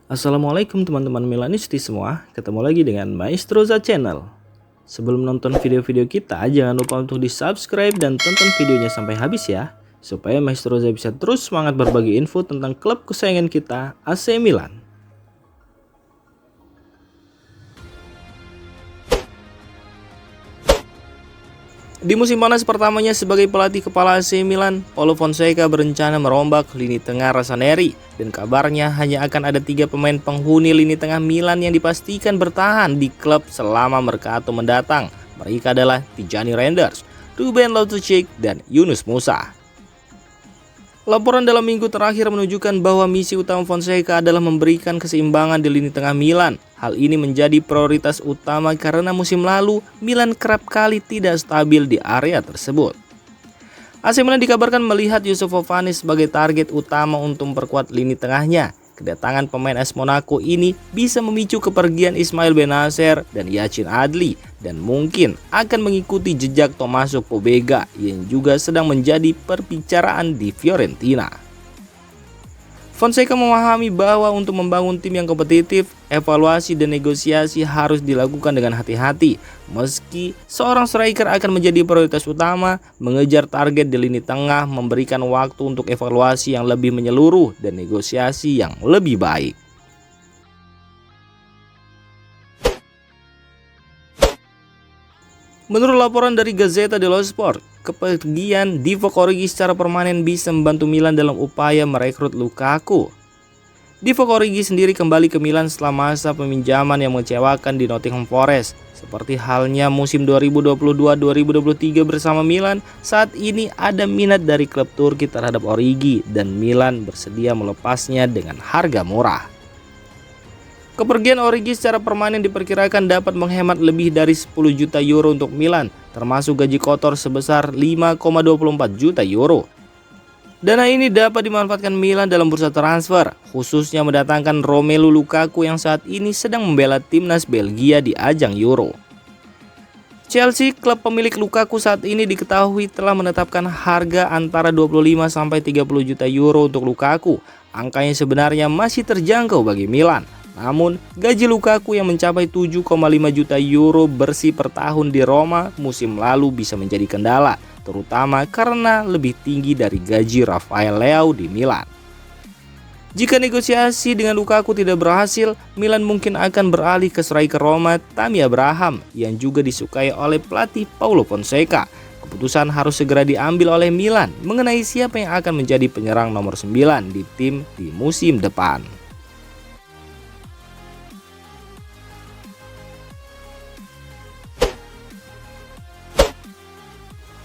Assalamualaikum teman-teman Milanisti semua, ketemu lagi dengan Maestroza Channel. Sebelum nonton video-video kita, jangan lupa untuk di subscribe dan tonton videonya sampai habis ya, supaya Maestroza bisa terus semangat berbagi info tentang klub kesayangan kita, AC Milan. Di musim panas pertamanya sebagai pelatih kepala AC Milan, Paulo Fonseca berencana merombak lini tengah Rossoneri, dan kabarnya hanya akan ada 3 pemain penghuni lini tengah Milan yang dipastikan bertahan di klub selama Mercato mendatang. Mereka adalah Tijani Reinders, Ruben Loftus-Cheek, dan Yunus Musa. Laporan dalam minggu terakhir menunjukkan bahwa misi utama Fonseca adalah memberikan keseimbangan di lini tengah Milan. Hal ini menjadi prioritas utama karena musim lalu Milan kerap kali tidak stabil di area tersebut. AC Milan dikabarkan melihat Youssouf Fofana sebagai target utama untuk memperkuat lini tengahnya. Kedatangan pemain AS Monaco ini bisa memicu kepergian Ismail Bennacer dan Yacine Adli, dan mungkin akan mengikuti jejak Tommaso Pobega yang juga sedang menjadi perbicaraan di Fiorentina. Fonseca memahami bahwa untuk membangun tim yang kompetitif, evaluasi dan negosiasi harus dilakukan dengan hati-hati. Meski seorang striker akan menjadi prioritas utama, mengejar target di lini tengah memberikan waktu untuk evaluasi yang lebih menyeluruh dan negosiasi yang lebih baik. Menurut laporan dari Gazzetta dello Sport, kepergian Divock Origi secara permanen bisa membantu Milan dalam upaya merekrut Lukaku. Divock Origi sendiri kembali ke Milan setelah masa peminjaman yang mengecewakan di Nottingham Forest. Seperti halnya musim 2022-2023 bersama Milan, saat ini ada minat dari klub Turki terhadap Origi dan Milan bersedia melepasnya dengan harga murah. Kepergian Origi secara permanen diperkirakan dapat menghemat lebih dari 10 juta euro untuk Milan, termasuk gaji kotor sebesar 5,24 juta euro. Dana ini dapat dimanfaatkan Milan dalam bursa transfer, khususnya mendatangkan Romelu Lukaku yang saat ini sedang membela timnas Belgia di ajang Euro. Chelsea, klub pemilik Lukaku saat ini diketahui telah menetapkan harga antara 25 sampai 30 juta euro untuk Lukaku. Angkanya sebenarnya masih terjangkau bagi Milan. Namun, gaji Lukaku yang mencapai 7,5 juta euro bersih per tahun di Roma musim lalu bisa menjadi kendala, terutama karena lebih tinggi dari gaji Rafael Leao di Milan. Jika negosiasi dengan Lukaku tidak berhasil, Milan mungkin akan beralih ke striker Roma Tammy Abraham yang juga disukai oleh pelatih Paulo Fonseca. Keputusan harus segera diambil oleh Milan mengenai siapa yang akan menjadi penyerang nomor 9 di tim di musim depan.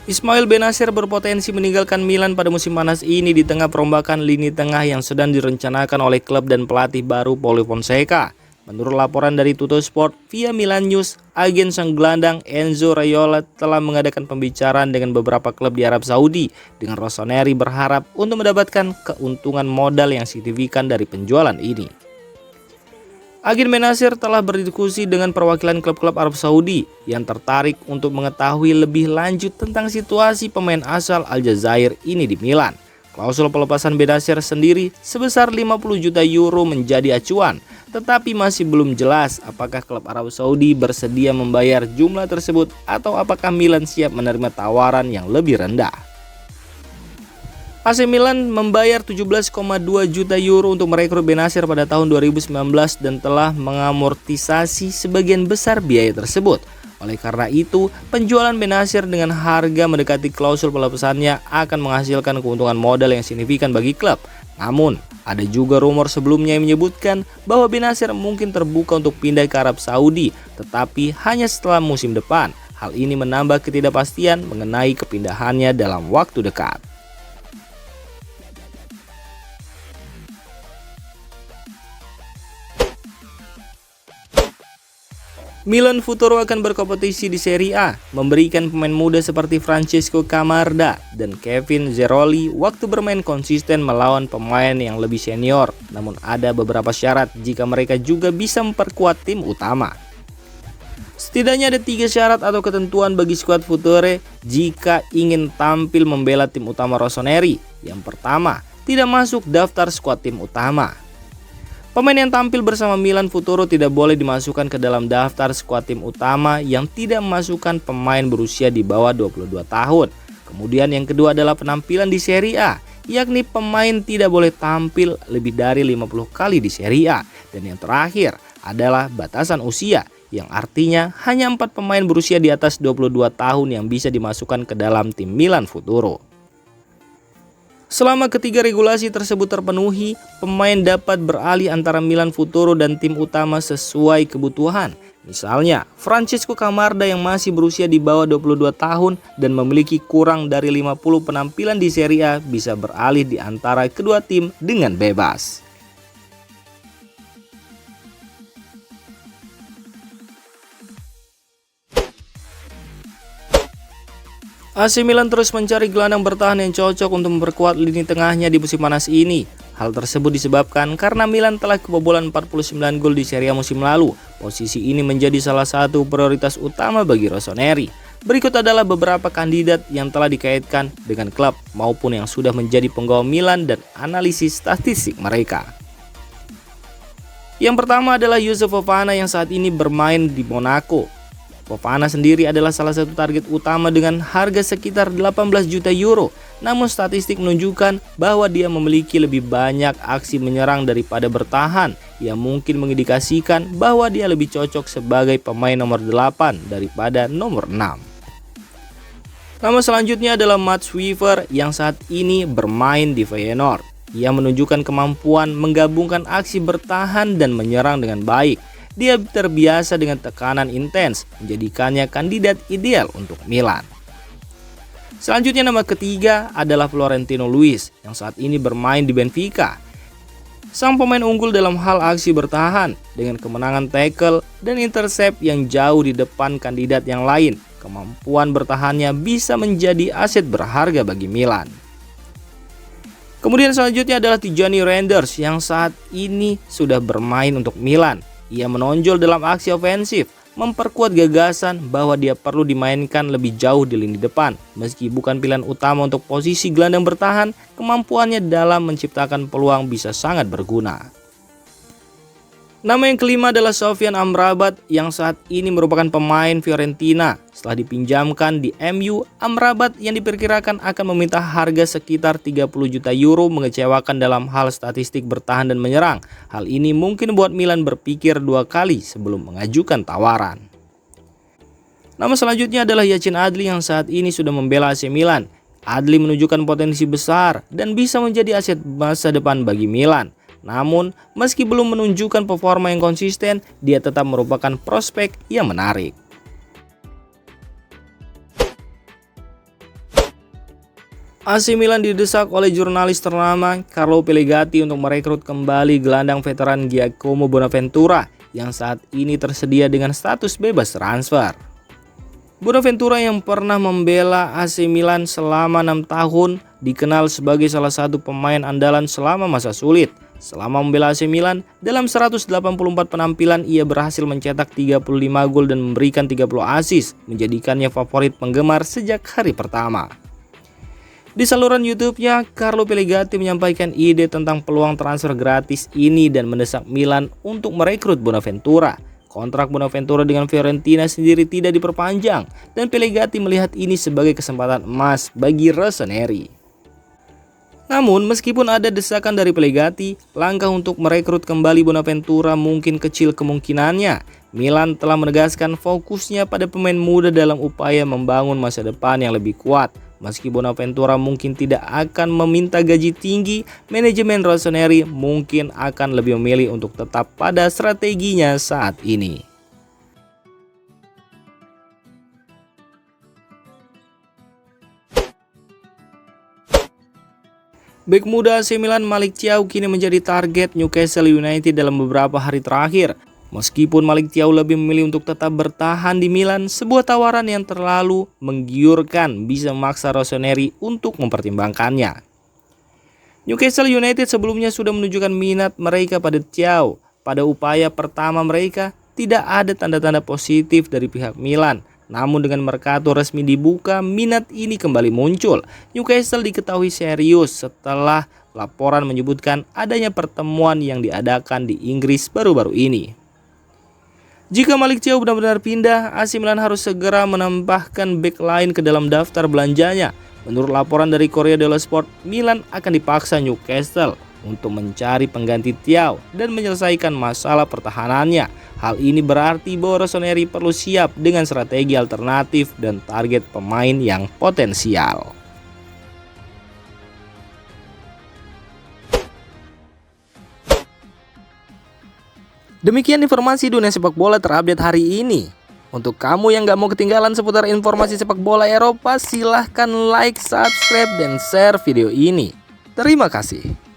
Ismail Bennacer berpotensi meninggalkan Milan pada musim panas ini di tengah perombakan lini tengah yang sedang direncanakan oleh klub dan pelatih baru Paulo Fonseca. Menurut laporan dari Tuttosport via Milan News, agen sang gelandang Enzo Raiola telah mengadakan pembicaraan dengan beberapa klub di Arab Saudi, dengan Rossoneri berharap untuk mendapatkan keuntungan modal yang signifikan dari penjualan ini. Agen Bennacer telah berdiskusi dengan perwakilan klub-klub Arab Saudi yang tertarik untuk mengetahui lebih lanjut tentang situasi pemain asal Aljazair ini di Milan. Klausul pelepasan Bennacer sendiri sebesar 50 juta euro menjadi acuan, tetapi masih belum jelas apakah klub Arab Saudi bersedia membayar jumlah tersebut atau apakah Milan siap menerima tawaran yang lebih rendah. AC Milan membayar 17,2 juta euro untuk merekrut Bennacer pada tahun 2019 dan telah mengamortisasi sebagian besar biaya tersebut. Oleh karena itu, penjualan Bennacer dengan harga mendekati klausul pelepasannya akan menghasilkan keuntungan modal yang signifikan bagi klub. Namun, ada juga rumor sebelumnya yang menyebutkan bahwa Bennacer mungkin terbuka untuk pindah ke Arab Saudi, tetapi hanya setelah musim depan. Hal ini menambah ketidakpastian mengenai kepindahannya dalam waktu dekat. Milan Futuro akan berkompetisi di Serie A, memberikan pemain muda seperti Francesco Camarda dan Kevin Zeroli waktu bermain konsisten melawan pemain yang lebih senior. Namun ada beberapa syarat jika mereka juga bisa memperkuat tim utama. Setidaknya ada 3 syarat atau ketentuan bagi skuad Future jika ingin tampil membela tim utama Rossoneri. Yang pertama, tidak masuk daftar skuad tim utama. Pemain yang tampil bersama Milan Futuro tidak boleh dimasukkan ke dalam daftar skuad tim utama yang tidak memasukkan pemain berusia di bawah 22 tahun. Kemudian yang kedua adalah penampilan di Serie A, yakni pemain tidak boleh tampil lebih dari 50 kali di Serie A. Dan yang terakhir adalah batasan usia, yang artinya hanya 4 pemain berusia di atas 22 tahun yang bisa dimasukkan ke dalam tim Milan Futuro. Selama ketiga regulasi tersebut terpenuhi, pemain dapat beralih antara Milan Futuro dan tim utama sesuai kebutuhan. Misalnya, Francesco Camarda yang masih berusia di bawah 22 tahun dan memiliki kurang dari 50 penampilan di Serie A bisa beralih di antara kedua tim dengan bebas. AC Milan terus mencari gelandang bertahan yang cocok untuk memperkuat lini tengahnya di musim panas ini. Hal tersebut disebabkan karena Milan telah kebobolan 49 gol di Serie A musim lalu. Posisi ini menjadi salah satu prioritas utama bagi Rossoneri. Berikut adalah beberapa kandidat yang telah dikaitkan dengan klub maupun yang sudah menjadi penggawa Milan dan analisis statistik mereka. Yang pertama adalah Youssouf Fofana yang saat ini bermain di Monaco. Fofana sendiri adalah salah satu target utama dengan harga sekitar 18 juta euro. Namun statistik menunjukkan bahwa dia memiliki lebih banyak aksi menyerang daripada bertahan, yang mungkin mengindikasikan bahwa dia lebih cocok sebagai pemain nomor 8 daripada nomor 6. Nama selanjutnya adalah Mats Wiever yang saat ini bermain di Feyenoord. Ia menunjukkan kemampuan menggabungkan aksi bertahan dan menyerang dengan baik. Dia terbiasa dengan tekanan intens, menjadikannya kandidat ideal untuk Milan. Selanjutnya nama ketiga adalah Florentino Luis yang saat ini bermain di Benfica. Sang pemain unggul dalam hal aksi bertahan dengan kemenangan tackle dan intercept yang jauh di depan kandidat yang lain. Kemampuan bertahannya bisa menjadi aset berharga bagi Milan. Kemudian selanjutnya adalah Tijani Reinders yang saat ini sudah bermain untuk Milan. Ia menonjol dalam aksi ofensif, memperkuat gagasan bahwa dia perlu dimainkan lebih jauh di lini depan. Meski bukan pilihan utama untuk posisi gelandang bertahan, kemampuannya dalam menciptakan peluang bisa sangat berguna. Nama yang kelima adalah Sofyan Amrabat yang saat ini merupakan pemain Fiorentina. Setelah dipinjamkan di MU, Amrabat yang diperkirakan akan meminta harga sekitar 30 juta euro mengecewakan dalam hal statistik bertahan dan menyerang. Hal ini mungkin buat Milan berpikir 2 kali sebelum mengajukan tawaran. Nama selanjutnya adalah Yacine Adli yang saat ini sudah membela AC Milan. Adli menunjukkan potensi besar dan bisa menjadi aset masa depan bagi Milan. Namun, meski belum menunjukkan performa yang konsisten, dia tetap merupakan prospek yang menarik. AC Milan didesak oleh jurnalis ternama Carlo Pellegatti untuk merekrut kembali gelandang veteran Giacomo Bonaventura yang saat ini tersedia dengan status bebas transfer. Bonaventura yang pernah membela AC Milan selama 6 tahun dikenal sebagai salah satu pemain andalan selama masa sulit. Selama membela AC Milan, dalam 184 penampilan ia berhasil mencetak 35 gol dan memberikan 30 assist, menjadikannya favorit penggemar sejak hari pertama. Di saluran YouTube-nya, Carlo Pellegatti menyampaikan ide tentang peluang transfer gratis ini dan mendesak Milan untuk merekrut Bonaventura. Kontrak Bonaventura dengan Fiorentina sendiri tidak diperpanjang dan Pellegatti melihat ini sebagai kesempatan emas bagi Rossoneri. Namun, meskipun ada desakan dari Pellegatti, langkah untuk merekrut kembali Bonaventura mungkin kecil kemungkinannya. Milan telah menegaskan fokusnya pada pemain muda dalam upaya membangun masa depan yang lebih kuat. Meski Bonaventura mungkin tidak akan meminta gaji tinggi, manajemen Rossoneri mungkin akan lebih memilih untuk tetap pada strateginya saat ini. Bek muda AC Milan Malick Thiaw kini menjadi target Newcastle United dalam beberapa hari terakhir. Meskipun Malick Thiaw lebih memilih untuk tetap bertahan di Milan, sebuah tawaran yang terlalu menggiurkan bisa memaksa Rossoneri untuk mempertimbangkannya. Newcastle United sebelumnya sudah menunjukkan minat mereka pada Thiaw. Pada upaya pertama mereka, tidak ada tanda-tanda positif dari pihak Milan. Namun dengan Mercato resmi dibuka, minat ini kembali muncul. Newcastle diketahui serius setelah laporan menyebutkan adanya pertemuan yang diadakan di Inggris baru-baru ini. Jika Malick Thiaw benar-benar pindah, AC Milan harus segera menambahkan back line ke dalam daftar belanjanya. Menurut laporan dari Corriere dello Sport, Milan akan dipaksa Newcastle untuk mencari pengganti Thiaw dan menyelesaikan masalah pertahanannya. Hal ini berarti bahwa Rossoneri perlu siap dengan strategi alternatif dan target pemain yang potensial. Demikian informasi dunia sepak bola terupdate hari ini. Untuk kamu yang gak mau ketinggalan seputar informasi sepak bola Eropa, silahkan like, subscribe, dan share video ini. Terima kasih.